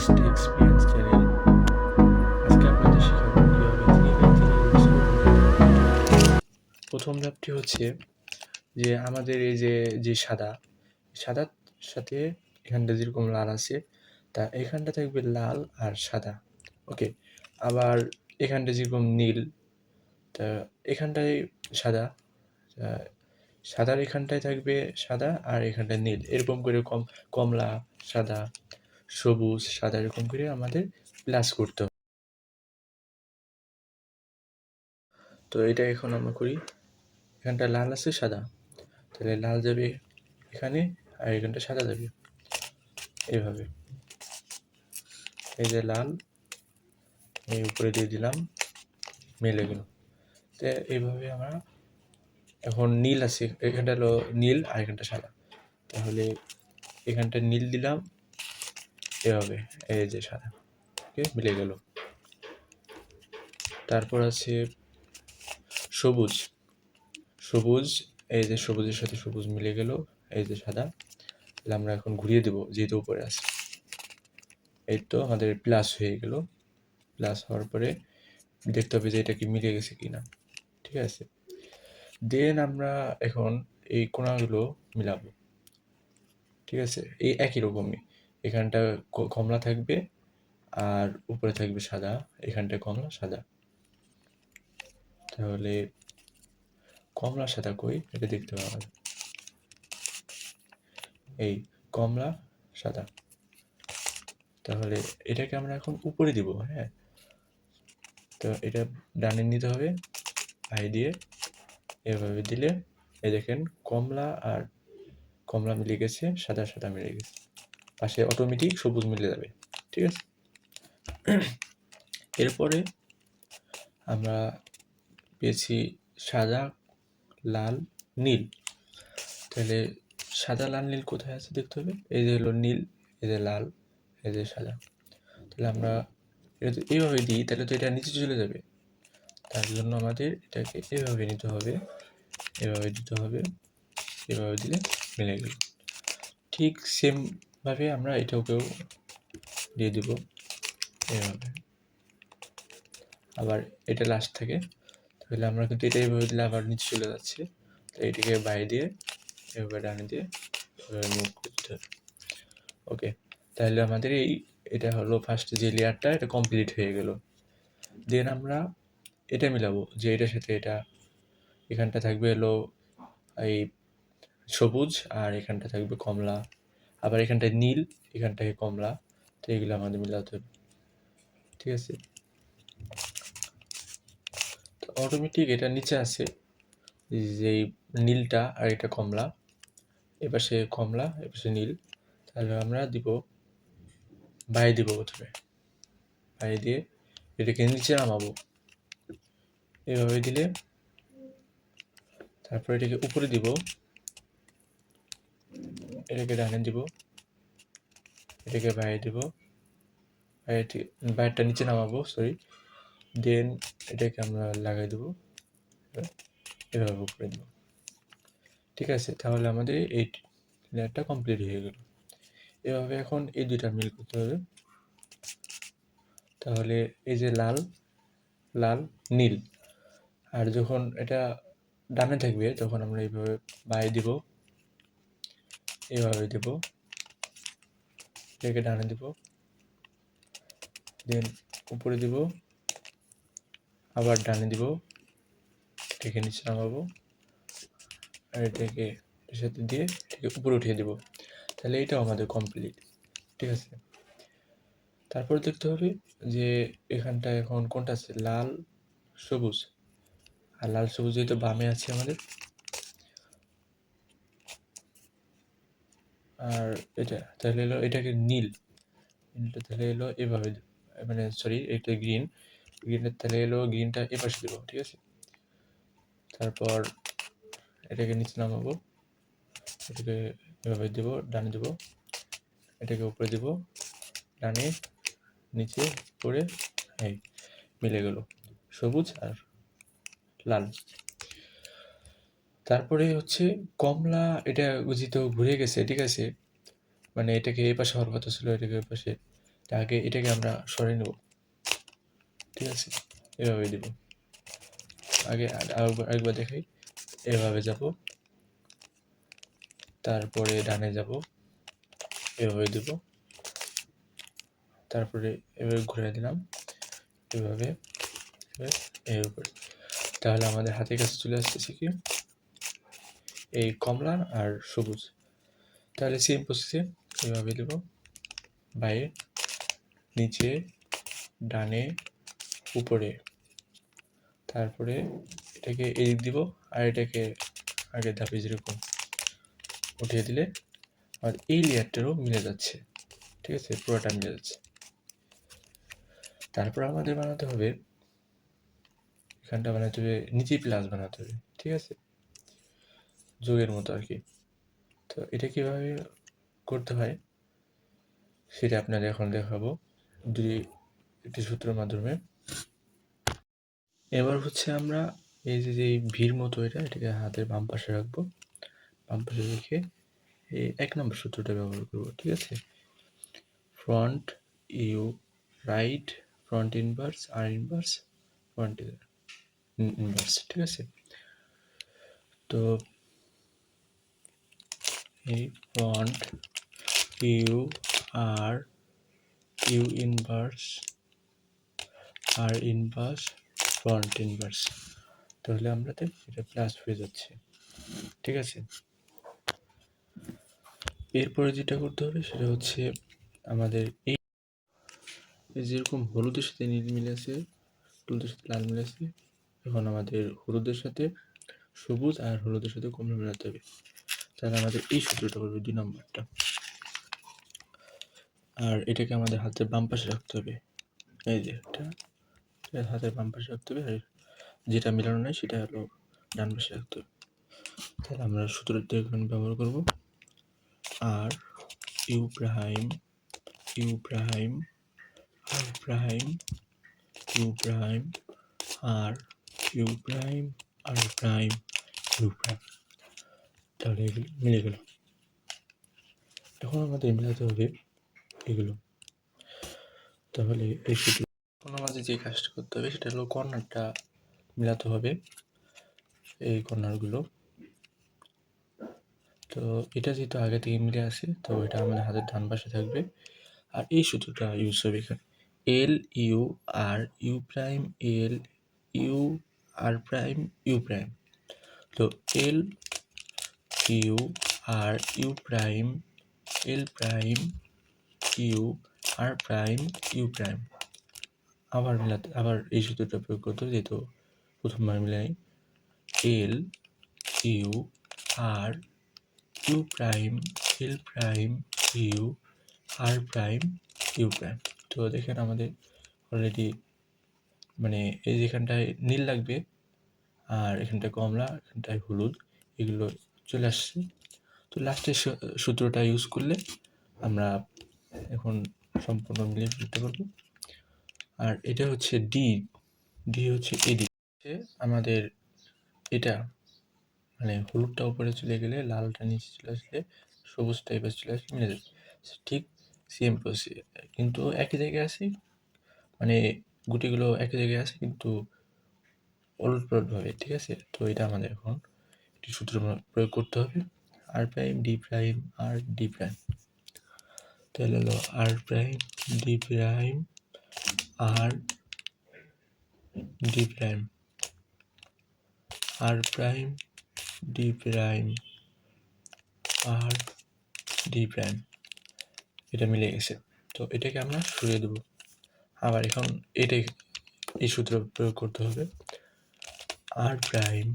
First experience channel. আজকে আপনাদের শেখাবো কীভাবে 3x3 প্রথম ধাপটি হচ্ছে যে আমাদের এই যে সাদার সাথে এখানটা যেরকম লাল আছে, তা এখানটা থাকবে লাল আর সাদা। ওকে, আবার এখানটা যেরকম নীল, তা এখানটায় সাদা, সাদার এখানটায় থাকবে সাদা আর এখানটায় নীল, এরকম করে কমলা, সাদা, সবুজ, সাদা, এরকম করে আমাদের প্লাস করতে হবে। তো এটা এখন আমরা করি। এখানটা লাল আছে, সাদা, তাহলে লাল যাবে এখানে আর এখানটা সাদা যাবে এইভাবে। এই যে লাল এই উপরে দিয়ে দিলাম, মিলে গেল। তো এইভাবে আমরা এখন নীল আছে, এখানটা হলো নীল আর এখানটা সাদা, তাহলে এখানটা নীল দিলাম এভাবে, এই যে সাদা, ওকে, মিলে গেল। তারপর আছে সবুজ, এই যে সবুজের সাথে সবুজ মিলে গেল, এই যে সাদা, তাহলে আমরা এখন ঘুরিয়ে দেবো যেহেতু উপরে আছে। এই তো আমাদের প্লাস হয়ে গেল। প্লাস হওয়ার পরে দেখতে হবে যে এটা কি মিলে গেছে কিনা, ঠিক আছে। দেন আমরা এখন এই কোণাগুলো মিলাবো, ঠিক আছে। এই একই রকমই, এখানটা কমলা থাকবে আর উপরে থাকবে সাদা, এখানটায় কমলা সাদা। তাহলে কমলা সাদা কই এটা দেখতে হবে আমাদের। এই কমলা সাদা, তাহলে এটাকে আমরা এখন উপরে দিব। হ্যাঁ, তো এটা ডানে নিতে হবে, আই দিয়ে এভাবে দিলে এই দেখেন কমলা আর কমলা মিলে গেছে, সাদা সাদা মিলে গেছে, পাশে অটোমেটিক সবুজ মিলে যাবে, ঠিক আছে। এরপরে আমরা পেয়েছি সাদা, লাল, নীল। তাহলে সাদা, লাল, নীল কোথায় আছে দেখতে হবে। এই যে হলো নীল, এই যে লাল, এই যে সাদা। তাহলে আমরা এটা তো এইভাবে দিই, তাহলে তো এটা নিচে চলে যাবে। তার জন্য আমাদের এটাকে এভাবে নিতে হবে, এভাবে দিতে হবে, এভাবে দিলে মিলে গেল। ঠিক সেমভাবে আমরা এটাকেও দিয়ে দিব এভাবে, আবার এটা লাস্ট থেকে। তাহলে আমরা কিন্তু এটা এভাবে দিলে আবার নিচে চলে যাচ্ছে, তো এটাকে বাইরে দিয়ে এভাবে ডানে দিয়ে এভাবে মুভ করতে হবে। ওকে, তাহলে আমাদের এটা হলো ফার্স্ট যে লেয়ারটা, এটা কমপ্লিট হয়ে গেল। দেন আমরা এটা মিলাবো, যে এটার সাথে এটা, এখানটা থাকবে হলো এই সবুজ আর এখানটা থাকবে কমলা, আবার এখানটায় নীল, এখানটায় কমলা, তো এগুলো আমাদের মিলাতে হবে, ঠিক আছে। তো অটোমেটিক এটা নিচে আছে, যে নীলটা আর এটা কমলা, এপাশে কমলা এপাশে নীল। তাহলে আমরা দিব বাইরে দিব, প্রথমে বাইরে দিয়ে এটাকে নিচে নামাবো এভাবে দিলে, তারপর এটাকে উপরে দিব, এটাকে ডানে দিব, এটাকে বাইরে দিব, বাইরটা নিচে নামাবো, সরি। দেন এটাকে আমরা লাগাই দেবো এভাবে উপরে দেবো, ঠিক আছে। তাহলে আমাদের এই লেয়ারটা কমপ্লিট হয়ে গেল। এভাবে এখন এই দুইটা মিল করতে হবে। তাহলে এই যে লাল, লাল, নীল, আর যখন এটা ডানে থাকবে তখন আমরা এইভাবে বাইরে দিব, এইভাবে দেব, এটাকে ডানে দিব, দেন উপরে দিব, আবার ডানে দিব, এটাকে নিচে নামাবো, আর এটাকে এর সাথে দিয়ে এটাকে উপরে উঠিয়ে দেব। তাহলে এটাও আমাদের কমপ্লিট, ঠিক আছে। তারপর দেখতে হবে যে এখানটা এখন কোনটা আছে, লাল, সবুজ, আর লাল সবুজ যেহেতু বামে আছে আমাদের, আর এটা তাহলে এলো এটাকে নীল, নীলটা তাহলে এলো এভাবে, মানে সরি এটা গ্রিন, গ্রিনের তাহলে এলো গ্রিনটা এপাশে দেবো, ঠিক আছে। তারপর এটাকে নিচে নামাবো, এটাকে এভাবে দেবো, ডানে দেবো, এটাকে উপরে দেবো, ডানে, নিচে, উপরে, এই মিলে গেল সবুজ আর লাল। তারপরে হচ্ছে কমলা, এটা যেহেতু ঘুরে গেছে, ঠিক আছে, মানে এটাকে এই পাশে হওয়ার কথা ছিল, এটাকে ওই পাশে, আগে এটাকে আমরা সরিয়ে নেব, ঠিক আছে, এভাবে দিব। আগে আরেকবার দেখাই, এভাবে যাব, তারপরে ডানে যাব, এভাবে দিব, তারপরে এভাবে ঘুরে দিলাম, এভাবে এর উপরে। তাহলে আমাদের হাতের কাছে চলে আসতেছে কি এই কমলা আর সবুজ। তাহলে সেম প্রসেসে এভাবে দেব, বাইরে, নিচে, ডানে, উপরে, তারপরে এটাকে এদিক দিব, আর এটাকে আগের ধাপে যেরকম উঠিয়ে দিলে আর এই লেয়ারটারও মিলে যাচ্ছে, ঠিক আছে, পুরোটা মিলে যাচ্ছে। তারপর আমাদের বানাতে হবে, এখানটা বানাতে হবে নিচে প্লাস বানাতে হবে, ঠিক আছে, যোগের মতো আর কি। তো এটা কিভাবে করতে হয় সেটা আপনাদের এখন দেখাবো একটি সূত্রের মাধ্যমে। এবার হচ্ছে আমরা এই যে ভির মতো এটাকে হাতের বাম পাশে রাখবো, বাম পাশে রেখে এই 1 নম্বর সূত্রটা ব্যবহার করবো, ঠিক আছে। Front U right, front inverse, আর ইনভার্স, ফ্রন্ট ইনভার্স, ঠিক আছে। তো এই ফ্রন্ট ইউ আর ইউ ইনভার্স, আর ইনভার্স, ফ্রন্ট ইনভার্স, তাহলে আমাদের এটা প্লাস হয়ে যাচ্ছে, ঠিক আছে। এরপরে যেটা করতে হবে সেটা হচ্ছে আমাদের এই যেরকম হলুদের সাথে নীল মিলে আছে, হলুদের সাথে লাল মিলে আছে, এখন আমাদের হলুদের সাথে সবুজ আর হলুদের সাথে কমলা মেলাতে হবে। তাহলে আমাদের এই সূত্রটা করবে 2 নম্বরটা, আর এটাকে আমাদের হাতের বাম পাশে রাখতে হবে। এই যে এটা হাতের বাম পাশে রাখতে হবে, আর যেটা মেলানো নাই সেটা হলো ডান পাশে রাখতে হবে। তাহলে আমরা সূত্রটা এখানে ব্যবহার করব, আর ইউ প্রাইম, ইউ প্রাইম, আর প্রাইম, ইউ প্রাইম, আর ইউ প্রাইম, আর প্রাইম, ইউ প্রাইম। তাহলে এগুলো মিলে গেল। এখন আমাদের মেলাতে হবে এগুলো। তাহলে এই সূত্র এখন আমাদের যে কাজটা করতে হবে সেটা হলো কর্নারটা মেলাতে হবে, এই কর্নারগুলো। তো এটা যেহেতু আগে থেকে মিলে আসে, তো এটা আমাদের হাতের ডান পাশে থাকবে, আর এই সূত্রটা ইউজ হবে এখানে, এল ইউ আর U prime, L U R prime, U prime. তো এল ইউ আর U prime, L prime, U R prime, U prime. আবার এই সূত্রটা প্রয়োগ করতে হবে, যেহেতু প্রথমবার মিলাই, এল ইউ আর U prime, L prime, U R prime, U prime. তো দেখেন আমাদের অলরেডি মানে এই যেখানটায় নীল লাগবে আর এখানটায় কমলা, এখানটায় হলুদ, এগুলো চলে আসছে। তো লাস্টের সূত্রটা ইউজ করলে আমরা এখন সম্পূর্ণ মিলিয়ে ফেলতে পারবো। আর এটা হচ্ছে ডি হচ্ছে এডি, আমাদের এটা মানে হলুদটা উপরে চলে গেলে লালটা নিচে চলে আসলে সবুজটা এবার চলে আসলে মিলে যাবে, ঠিক সেম প্রসেস, কিন্তু একই জায়গায় আছে, মানে গুটিগুলো একই জায়গায় আছে কিন্তু ওলটপালটভাবে, ঠিক আছে। তো এটা আমাদের এখন একটি সূত্র প্রয়োগ করতে হবে, আর প্রাইম ডি প্রাইম আর ডি প্রাইম। তাহলে হলো আর প্রাইম ডি প্রাইম আর ডি প্রাইম, আর প্রাইম ডি প্রাইম আর ডি প্রাইম, এটা মিলে গেছে। তো এটাকে আমরা সরিয়ে দেবো, আবার এখন এটাই এই সূত্র প্রয়োগ করতে হবে, আর প্রাইম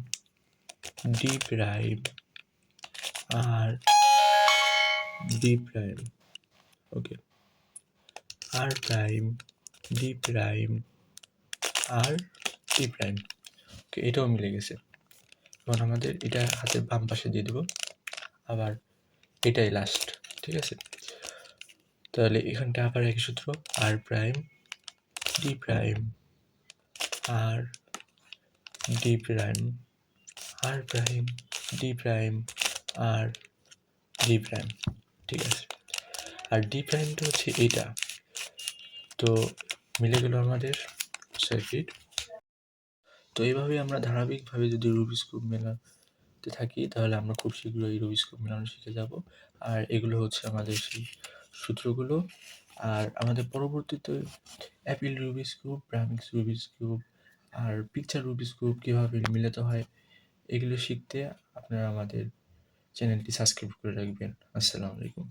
ডি প্রাইম আর ডি প্রাইম, ওকে, আর প্রাইম ডি প্রাইম আর ডি প্রাইম, ওকে, এটাও মিলে গেছে। এখন আমাদের এটা হাতের বাম পাশে দিয়ে দেবো, আবার এটাই লাস্ট, ঠিক আছে। তাহলে এখানটা আবার একই সূত্র, আর প্রাইম ডি প্রাইম আর ডি প্রাইম, আর প্রাইম ডি প্রাইম আর ডি প্রাইম, ঠিক আছে। আর ডি প্রাইমটা হচ্ছে এইটা, তো মিলে গেল আমাদের সার্কিট। তো এইভাবেই আমরা ধারাবাহিকভাবে যদি রুবিক্স কিউব মেলাতে থাকি তাহলে আমরা খুব শীঘ্রই রুবিক্স কিউব মেলানো শিখে যাব। আর এগুলো হচ্ছে আমাদের সেই সূত্রগুলো। আর আমাদের পরবর্তীতে অ্যাপিল রুবিক্স কিউব, ব্রামিক্স রুবিক্স কিউব আর পিকচার রুবিক্স কিউব কীভাবে মেলাতে হয় এগুলো শিখতে আপনারা আমাদের চ্যানেলটি সাবস্ক্রাইব করে রাখবেন। আসসালামু আলাইকুম।